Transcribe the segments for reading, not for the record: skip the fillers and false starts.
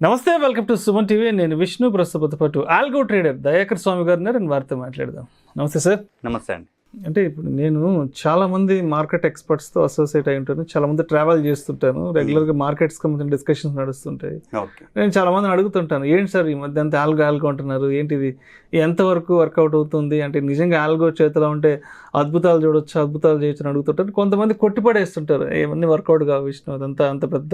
నమస్తే, welcome to Suman TV. నేను విష్ణు. ప్రస్తుతం పాటు ఆల్గో ట్రేడర్ దయాకర్ స్వామి గారు ఉన్నారు. నేను వారితో మాట్లాడదాం. నమస్తే సార్. నమస్తే అండి. అంటే ఇప్పుడు నేను చాలామంది మార్కెట్ ఎక్స్పర్ట్స్తో అసోసియేట్ అయి ఉంటాను, చాలామంది ట్రావెల్ చేస్తుంటాను, రెగ్యులర్గా మార్కెట్స్కి సంబంధించిన డిస్కషన్స్ నడుస్తుంటాయి. నేను చాలామందిని అడుగుతుంటాను, ఏంటి సార్ ఈ మధ్య అంతా ఆల్గో అంటున్నారు, ఏంటిది, ఎంతవరకు వర్కౌట్ అవుతుంది, అంటే నిజంగా ఆల్గో చేతిలో ఉంటే అద్భుతాలు చూడొచ్చు, అద్భుతాలు చేయొచ్చు అని అడుగుతుంటారు. కొంతమంది కొట్టిపడేస్తుంటారు, ఏమన్నీ వర్కౌట్ కావు విష్ణు, అదంతా అంత పెద్ద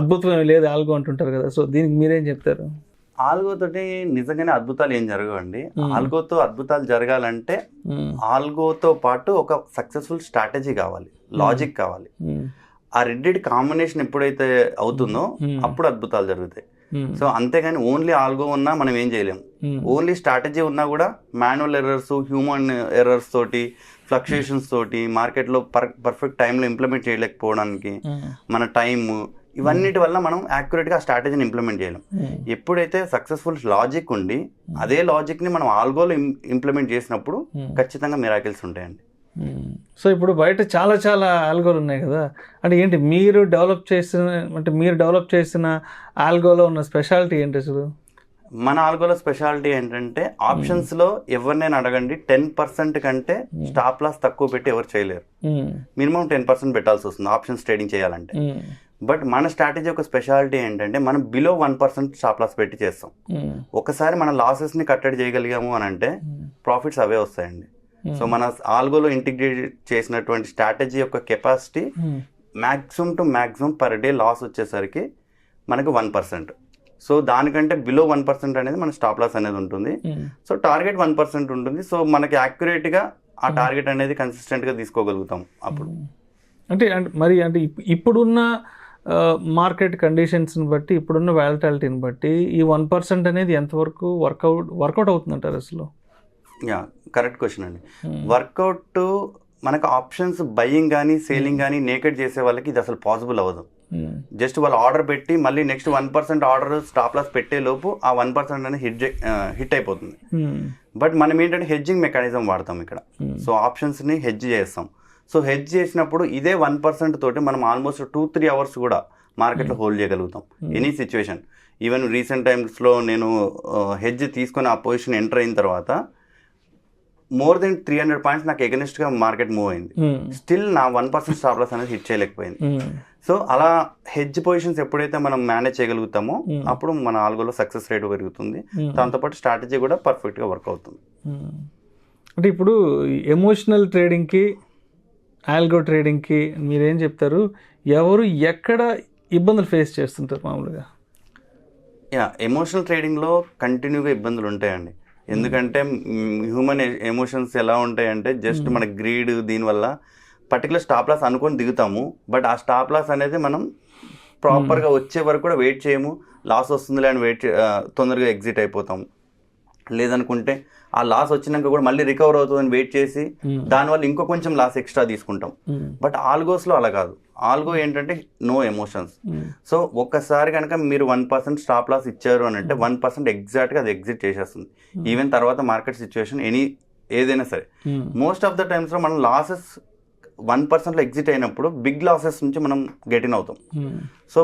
అద్భుతం ఏమి లేదు ఆల్గో అంటుంటారు కదా. సో దీనికి మీరేం చెప్తారు? ఆల్గోతోటి నిజంగానే అద్భుతాలు ఏం జరగవండి. ఆల్గోతో అద్భుతాలు జరగాలంటే ఆల్గోతో పాటు ఒక సక్సెస్ఫుల్ స్ట్రాటజీ కావాలి, లాజిక్ కావాలి. ఆ రెండింటి కాంబినేషన్ ఎప్పుడైతే అవుతుందో అప్పుడు అద్భుతాలు జరుగుతాయి. సో అంతేగాని ఓన్లీ ఆల్గో ఉన్నా మనం ఏం చేయలేము. ఓన్లీ స్ట్రాటజీ ఉన్నా కూడా మాన్యువల్ ఎర్రర్స్, హ్యూమన్ ఎర్రర్స్ తోటి, ఫ్లక్చుయేషన్స్ తోటి మార్కెట్లో పర్ఫెక్ట్ టైంలో ఇంప్లిమెంట్ చేయలేకపోవడానికి మన టైం, ఇవన్నిటి వల్ల మనం యాక్యురేట్గా ఆ స్ట్రాటజీని ఇంప్లిమెంట్ చేయలేం. ఎప్పుడైతే సక్సెస్ఫుల్ లాజిక్ ఉండి అదే లాజిక్ని మనం ఆల్గోలో ఇంప్లిమెంట్ చేసినప్పుడు ఖచ్చితంగా మిరాకిల్స్ ఉంటాయండి. సో ఇప్పుడు బయట చాలా చాలా ఆల్గోలు ఉన్నాయి కదా, అంటే ఏంటి మీరు డెవలప్ చేసిన ఆల్గోలో ఉన్న స్పెషాలిటీ ఏంటి అసలు? మన ఆల్గోలో స్పెషాలిటీ ఏంటంటే ఆప్షన్స్లో ఎవరినైనా అడగండి, 10% కంటే స్టాప్ లాస్ తక్కువ పెట్టి ఎవరు చేయలేరు. మినిమం 10% పెట్టాల్సి వస్తుంది ఆప్షన్స్ ట్రేడింగ్ చేయాలంటే. బట్ మన స్ట్రాటజీ యొక్క స్పెషాలిటీ ఏంటంటే మనం బిలో 1% స్టాప్ లాస్ పెట్టి చేస్తాం. ఒకసారి మన లాసెస్ని కట్టడి చేయగలిగాము అని అంటే ప్రాఫిట్స్ అవే వస్తాయండి. సో మన ఆల్గోలో ఇంటిగ్రేట్ చేసినటువంటి స్ట్రాటజీ యొక్క capacity maximum to maximum per day loss వచ్చేసరికి మనకు 1%. సో దానికంటే బిలో 1% అనేది మన స్టాప్ లాస్ అనేది ఉంటుంది. సో టార్గెట్ 1% ఉంటుంది. సో మనకి యాక్యురేట్గా ఆ టార్గెట్ అనేది కన్సిస్టెంట్గా తీసుకోగలుగుతాం అప్పుడు. అంటే ఇప్పుడున్న మార్కెట్ కండిషన్స్ని బట్టి, ఇప్పుడున్న వాలటాలిటీని బట్టి ఈ 1% అనేది ఎంతవరకు వర్కౌట్ అవుతుందంటారు అసలు? కరెక్ట్ క్వశ్చన్ అండి. వర్కౌట్ మనకు ఆప్షన్స్ బయింగ్ కానీ సేలింగ్ కానీ నేకెడ్ చేసే వాళ్ళకి ఇది అసలు పాసిబుల్ అవ్వదు. జస్ట్ వాళ్ళు ఆర్డర్ పెట్టి మళ్ళీ నెక్స్ట్ 1% ఆర్డర్ స్టాప్ లాస్ పెట్టే లోపు ఆ 1% అనేది హిట్ అయిపోతుంది. బట్ మనం ఏంటంటే హెడ్జింగ్ మెకానిజం వాడతాం ఇక్కడ. సో ఆప్షన్స్ని హెడ్జ్ చేస్తాం. సో హెడ్జ్ చేసినప్పుడు ఇదే 1% తోటి మనం ఆల్మోస్ట్ 2-3 అవర్స్ కూడా మార్కెట్లో హోల్డ్ చేయగలుగుతాం ఎనీ సిచ్యువేషన్. ఈవెన్ రీసెంట్ టైమ్స్లో నేను హెడ్జ్ తీసుకొని ఆ పొజిషన్ ఎంటర్ అయిన తర్వాత మోర్ దెన్ 300 పాయింట్స్ నాకు ఎగనెస్ట్గా మార్కెట్ మూవ్ అయింది. స్టిల్ నా 1% స్టాప్ లాస్ అనేది హిట్ చేయలేకపోయింది. సో అలా హెడ్జ్ పొజిషన్స్ ఎప్పుడైతే మనం మేనేజ్ చేయగలుగుతామో అప్పుడు మన ఆల్గోలో సక్సెస్ రేట్ పెరుగుతుంది. దాంతోపాటు స్ట్రాటజీ కూడా పర్ఫెక్ట్గా వర్క్ అవుతుంది. అంటే ఇప్పుడు ఎమోషనల్ ట్రేడింగ్కి, ఆల్గో ట్రేడింగ్కి మీరేం చెప్తారు? ఎవరు ఎక్కడ ఇబ్బందులు ఫేస్ చేస్తుంటారు మామూలుగా? ఎమోషనల్ ట్రేడింగ్లో కంటిన్యూగా ఇబ్బందులు ఉంటాయండి. ఎందుకంటే హ్యూమన్ ఎమోషన్స్ ఎలా ఉంటాయంటే జస్ట్ మన గ్రీడ్, దీనివల్ల పర్టికులర్ స్టాప్ లాస్ అనుకొని దిగుతాము. బట్ ఆ స్టాప్ లాస్ అనేది మనం ప్రాపర్గా వచ్చే వరకు కూడా వెయిట్ చేయము. లాస్ వస్తుందిలే అని తొందరగా ఎగ్జిట్ అయిపోతాము. లేదనుకుంటే ఆ లాస్ వచ్చినాక కూడా మళ్ళీ రికవర్ అవుతుందని వెయిట్ చేసి దానివల్ల ఇంకో కొంచెం లాస్ ఎక్స్ట్రా తీసుకుంటాం. బట్ ఆల్గోస్లో అలా కాదు. ఆల్గో ఏంటంటే నో ఎమోషన్స్. సో ఒక్కసారి కనుక మీరు 1% స్టాప్ లాస్ ఇచ్చారు అని అంటే 1% ఎగ్జాక్ట్గా అది ఎగ్జిట్ చేసేస్తుంది. ఈవెన్ తర్వాత మార్కెట్ సిచ్యువేషన్ ఏదైనా సరే మోస్ట్ ఆఫ్ ద టైమ్స్లో మనం లాసెస్ 1%లో ఎగ్జిట్ అయినప్పుడు బిగ్ లాసెస్ నుంచి మనం గెట్ ఇన్ అవుతాం. సో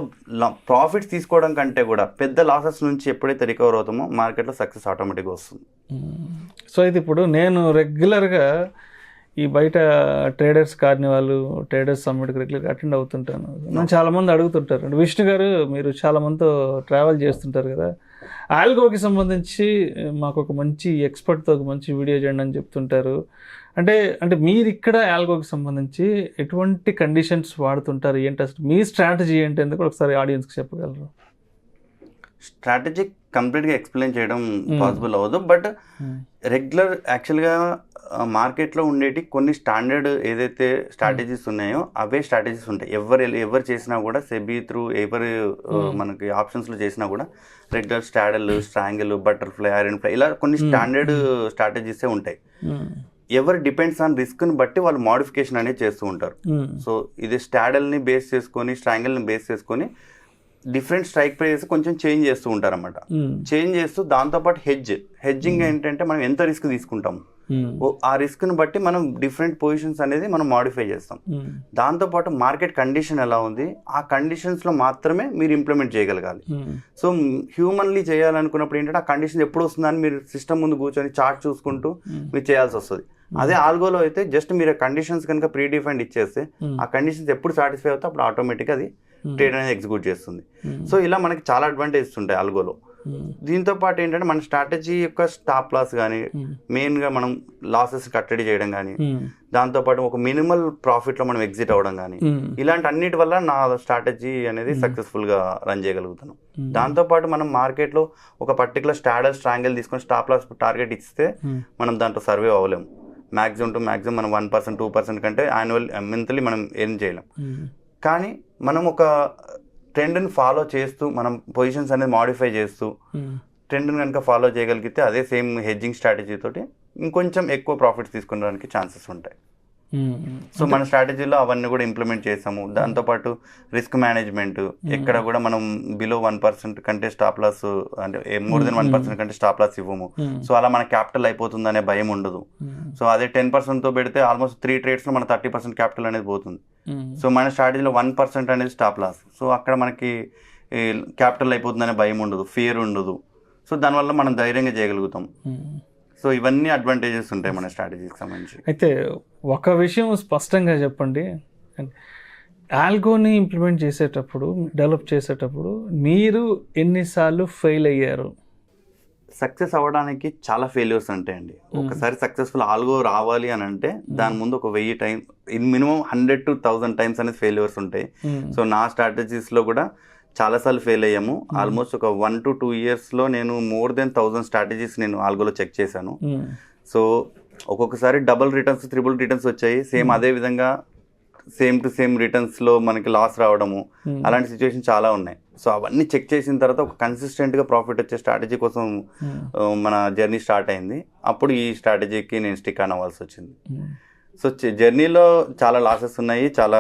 ప్రాఫిట్స్ తీసుకోవడం కంటే కూడా పెద్ద లాసెస్ నుంచి ఎప్పుడైతే రికవర్ అవుతామో మార్కెట్లో సక్సెస్ ఆటోమేటిక్గా వస్తుంది. సో ఇది ఇప్పుడు నేను రెగ్యులర్గా ఈ బయట ట్రేడర్స్ కార్నివాల్, ట్రేడర్స్ సమ్మిట్కి రెగ్యులర్గా అటెండ్ అవుతుంటాను. నన్ను చాలామంది అడుగుతుంటారు, అంటే విష్ణు గారు మీరు చాలామందితో ట్రావెల్ చేస్తుంటారు కదా, ఆల్గోకి సంబంధించి మాకు ఒక మంచి ఎక్స్పర్ట్తో ఒక మంచి వీడియో చేయండి అని చెప్తుంటారు. అంటే మీరు ఇక్కడ ఆల్గోకి సంబంధించి ఎటువంటి కండిషన్స్ వాడుతుంటారు, ఏంటి అసలు మీ స్ట్రాటజీ ఏంటి ఎందుకు ఒకసారి ఆడియన్స్కి చెప్పగలరు? స్ట్రాటజీ కంప్లీట్గా ఎక్స్ప్లెయిన్ చేయడం పాసిబుల్ అవ్వదు. బట్ రెగ్యులర్ యాక్చువల్గా మార్కెట్లో ఉండేటి కొన్ని స్టాండర్డ్ ఏదైతే స్ట్రాటజీస్ ఉన్నాయో అవే స్ట్రాటజీస్ ఉంటాయి. ఎవరు చేసినా కూడా సెబీ త్రూ మనకి ఆప్షన్స్లో చేసినా కూడా regular straddle, strangle, butterfly, iron fly ఇలా కొన్ని స్టాండర్డ్ స్ట్రాటజీసే ఉంటాయి. ఎవరు డిపెండ్స్ ఆన్ రిస్క్ని బట్టి వాళ్ళు మోడిఫికేషన్ అనేది చేస్తూ ఉంటారు. సో ఇది స్టాడల్ని బేస్ చేసుకొని, స్ట్రాంగిల్ని బేస్ చేసుకొని డిఫరెంట్ స్ట్రైక్ ప్రైజెస్ కొంచెం చేంజ్ చేస్తూ ఉంటారు అన్నమాట. చేంజ్ చేస్తూ దాంతోపాటు హెడ్జింగ్ ఏంటంటే మనం ఎంత రిస్క్ తీసుకుంటాం, ఆ రిస్క్ని బట్టి మనం డిఫరెంట్ పొజిషన్స్ అనేది మనం మాడిఫై చేస్తాం. దాంతోపాటు మార్కెట్ కండిషన్ ఎలా ఉంది, ఆ కండిషన్స్లో మాత్రమే మీరు ఇంప్లిమెంట్ చేయగలగాలి. సో హ్యూమన్లీ చేయాలనుకున్నప్పుడు ఏంటంటే ఆ కండిషన్ ఎప్పుడు వస్తుందని మీరు సిస్టమ్ ముందు కూర్చొని చార్ట్ చూసుకుంటూ మీరు చేయాల్సి వస్తుంది. అదే ఆల్గోలో అయితే జస్ట్ మీరు కండిషన్స్ కనుక ప్రీ డిఫైన్డ్ ఇచ్చేస్తే ఆ కండిషన్స్ ఎప్పుడు సాటిస్ఫై అవుతే అప్పుడు ఆటోమేటిక్గా అది ట్రేడ్ అనేది ఎగ్జిక్యూట్ చేస్తుంది. సో ఇలా మనకి చాలా అడ్వాంటేజెస్ ఉంటాయి ఆల్గోలో. దీంతో పాటు ఏంటంటే మన స్ట్రాటజీ యొక్క స్టాప్ లాస్ కానీ, మెయిన్గా మనం లాసెస్ కట్టడి చేయడం కానీ, దాంతోపాటు ఒక మినిమల్ ప్రాఫిట్లో మనం ఎగ్జిట్ అవ్వడం కానీ, ఇలాంటి అన్నిటి వల్ల నా స్ట్రాటజీ అనేది సక్సెస్ఫుల్గా రన్ చేయగలుగుతున్నాం. దాంతోపాటు మనం మార్కెట్లో ఒక పర్టికులర్ స్ట్రాంగిల్ తీసుకొని స్టాప్ లాస్ టార్గెట్ ఇస్తే మనం దాంట్లో సర్వే అవ్వలేము. మ్యాక్సిమం టు మ్యాక్సిమం మనం 1%, 2% కంటే మంత్లీ మనం ఎర్న్ చేయలేం. కానీ మనం ఒక ట్రెండ్ని ఫాలో చేస్తూ మనం పొజిషన్స్ అనేది మాడిఫై చేస్తూ ట్రెండ్ని కనుక ఫాలో చేయగలిగితే అదే సేమ్ హెడ్జింగ్ స్ట్రాటజీ తోటి ఇంకొంచెం ఎక్కువ ప్రాఫిట్స్ తీసుకునేదానికి ఛాన్సెస్ ఉంటాయి. సో మన స్ట్రాటజీలో అవన్నీ కూడా ఇంప్లిమెంట్ చేసాము. దాంతోపాటు రిస్క్ మేనేజ్మెంట్, ఎక్కడ కూడా మనం బిలో 1% కంటే స్టాప్ లాస్, అంటే మోర్ దెన్ 1% కంటే స్టాప్ లాస్ ఇవ్వము. సో అలా మన క్యాపిటల్ అయిపోతుంది అనే భయం ఉండదు. సో అదే 10%తో పెడితే ఆల్మోస్ట్ 3 ట్రేడ్స్లో మన 30% క్యాపిటల్ అనేది పోతుంది. సో మన స్ట్రాటజీలో 1% అనేది స్టాప్ లాస్. సో అక్కడ మనకి క్యాపిటల్ అయిపోతుంది అనే భయం ఉండదు, ఫియర్ ఉండదు. సో దానివల్ల మనం ధైర్యంగా చేయగలుగుతాం. సో ఇవన్నీ అడ్వాంటేజెస్ ఉంటాయి మన స్ట్రాటజీకి సంబంధించి. అయితే ఒక విషయం స్పష్టంగా చెప్పండి, ఆల్గోని ఇంప్లిమెంట్ చేసేటప్పుడు, డెవలప్ చేసేటప్పుడు మీరు ఎన్నిసార్లు ఫెయిల్ అయ్యారు? సక్సెస్ అవ్వడానికి చాలా ఫెయిల్యూర్స్ ఉంటాయండి. ఒకసారి సక్సెస్ఫుల్ ఆల్గో రావాలి అని అంటే దాని ముందు ఒక 1000 టైం, మినిమం 100 to 1000 టైమ్స్ అనేది ఫెయిల్యూర్స్ ఉంటాయి. సో నా స్ట్రాటజీస్లో కూడా చాలాసార్లు ఫెయిల్ అయ్యాము. ఆల్మోస్ట్ ఒక 1 to 2 ఇయర్స్లో నేను మోర్ దెన్ 1000 స్ట్రాటజీస్ నేను ఆల్గోలో చెక్ చేశాను. సో ఒక్కొక్కసారి డబుల్ రిటర్న్స్, ట్రిపుల్ రిటర్న్స్ వచ్చాయి. సేమ్ అదే విధంగా సేమ్ టు సేమ్ రిటర్న్స్లో మనకి లాస్ రావడము, అలాంటి సిచ్యువేషన్ చాలా ఉన్నాయి. సో అవన్నీ చెక్ చేసిన తర్వాత ఒక కన్సిస్టెంట్గా ప్రాఫిట్ వచ్చే స్ట్రాటజీ కోసం మన జర్నీ స్టార్ట్ అయింది. అప్పుడు ఈ స్ట్రాటజీకి నేను స్టిక్ ఆన్ అవ్వాల్సి వచ్చింది. సో జర్నీలో చాలా లాసెస్ ఉన్నాయి, చాలా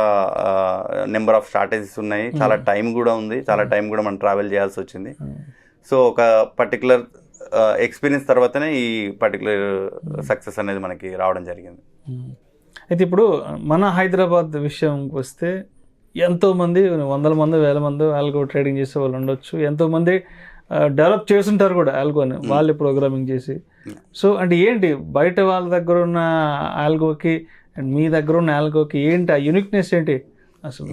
నెంబర్ ఆఫ్ స్ట్రాటజీస్ ఉన్నాయి, చాలా టైం కూడా ఉంది, చాలా టైం కూడా మనం ట్రావెల్ చేయాల్సి వచ్చింది. సో ఒక పర్టికులర్ ఎక్స్పీరియన్స్ తర్వాతనే ఈ పర్టికులర్ సక్సెస్ అనేది మనకి రావడం జరిగింది. అయితే ఇప్పుడు మన హైదరాబాద్ విషయంకి వస్తే ఎంతోమంది, 100 మంది, 1000 మంది ఆల్గో ట్రేడింగ్ చేసే వాళ్ళు ఉండొచ్చు. ఎంతోమంది డెవలప్ చేస్తుంటారు కూడా ఆల్గోని, వాళ్ళే ప్రోగ్రామింగ్ చేసి. సో అంటే ఏంటి బయట వాళ్ళ దగ్గర ఉన్న ఆల్గోకి అండ్ మీ దగ్గర ఉన్న ఆల్గోకి ఏంటి ఆ యూనిక్నెస్ ఏంటి అసలు?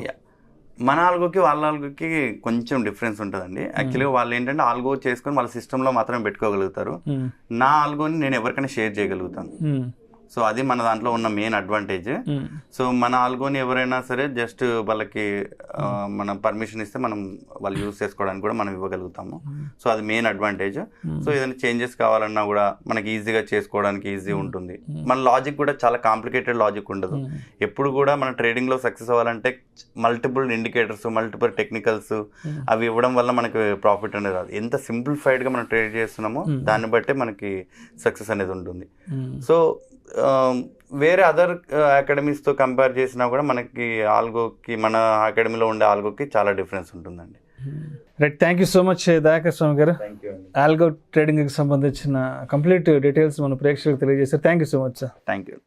మన ఆల్గోకి వాళ్ళ ఆల్గోకి కొంచెం డిఫరెన్స్ ఉంటుందండి. యాక్చువల్గా వాళ్ళు ఏంటంటే ఆల్గో చేసుకొని వాళ్ళ సిస్టంలో మాత్రమే పెట్టుకోగలుగుతారు. నా ఆల్గోని నేను ఎవరికైనా షేర్ చేయగలుగుతాను. సో అది మన దాంట్లో ఉన్న మెయిన్ అడ్వాంటేజ్. సో మన ఆల్గోని ఎవరైనా సరే జస్ట్ వాళ్ళకి మనం పర్మిషన్ ఇస్తే మనం వాళ్ళు యూజ్ చేసుకోవడానికి కూడా మనం ఇవ్వగలుగుతాము. సో అది మెయిన్ అడ్వాంటేజ్. సో ఏదైనా చేంజెస్ కావాలన్నా కూడా మనకి ఈజీగా చేసుకోవడానికి ఈజీ ఉంటుంది. మన లాజిక్ కూడా చాలా కాంప్లికేటెడ్ లాజిక్ ఉండదు. ఎప్పుడు కూడా మన ట్రేడింగ్లో సక్సెస్ అవ్వాలంటే మల్టిపుల్ ఇండికేటర్స్, మల్టిపుల్ టెక్నికల్స్ అవి ఇవ్వడం వల్ల మనకి ప్రాఫిట్ అనేది రాదు. ఎంత సింప్లిఫైడ్గా మనం ట్రేడ్ చేస్తున్నామో దాన్ని బట్టే మనకి సక్సెస్ అనేది ఉంటుంది. సో వేరే అదర్ అకాడమీస్తో కంపేర్ చేసినా కూడా మనకి ఆల్గోకి, మన అకాడమీలో ఉండే ఆల్గోకి చాలా డిఫరెన్స్ ఉంటుందండి. Right, thank you so much Dayakar Swamy గారు. ఆల్గో ట్రేడింగ్కి సంబంధించిన కంప్లీట్ డీటెయిల్స్ మన ప్రేక్షకులకు తెలియజేశారు. Thank you so much sir. Thank you.